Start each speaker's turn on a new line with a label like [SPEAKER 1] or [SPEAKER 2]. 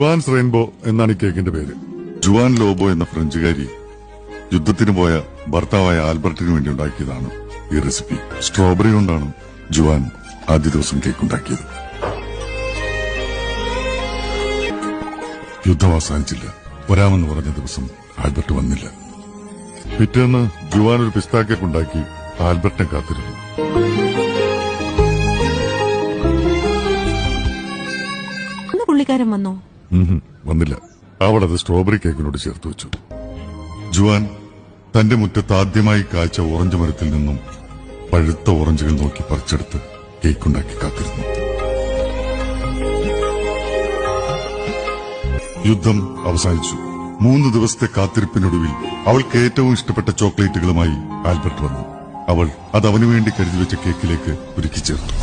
[SPEAKER 1] Juan's rainbow എന്നാണ് ഈ കേക്കിന്റെ പേര്.
[SPEAKER 2] ജുവാൻ ലോബോ എന്ന ഫ്രഞ്ചുകാരി യുദ്ധത്തിന് പോയ ഭർത്താവായ ആൽബർട്ടിന് വേണ്ടി ഉണ്ടാക്കിയതാണ് ഈ റെസിപ്പി. സ്ട്രോബെറി കൊണ്ടാണ് ജുവാൻ ആദ്യ ദിവസം കേക്ക് ഉണ്ടാക്കിയത്. യുദ്ധം അവസാനിച്ചില്ല. വരാമെന്ന് പറഞ്ഞ ദിവസം ആൽബർട്ട് വന്നില്ല.
[SPEAKER 1] പിറ്റേന്ന് ജുവാൻ ഒരു പിസ്താ കേക്ക് ഉണ്ടാക്കി ആൽബർട്ടിനെ കാത്തിരുന്നു.
[SPEAKER 3] പുള്ളിക്കാരൻ വന്നോ?
[SPEAKER 1] വന്നില്ല. അവൾ അത് സ്ട്രോബെറി കേക്കിനോട് ചേർത്ത് വെച്ചു.
[SPEAKER 2] ജുവാൻ തന്റെ മുറ്റത്ത് ആദ്യമായി കായ്ച്ച ഓറഞ്ച് മരത്തിൽ നിന്നും പഴുത്ത ഓറഞ്ചുകൾ നോക്കി പറിച്ചെടുത്ത് കേക്കുണ്ടാക്കി കാത്തിരുന്നു. യുദ്ധം അവസാനിച്ചു. 3 ദിവസത്തെ കാത്തിരിപ്പിനൊടുവിൽ അവൾക്ക് ഏറ്റവും ഇഷ്ടപ്പെട്ട ചോക്ലേറ്റുകളുമായി ആൽബർട്ട് വന്നു. അവൾ അത് അവനുവേണ്ടി കരുതി വെച്ച കേക്കിലേക്ക് ഒരുക്കി ചേർത്തു.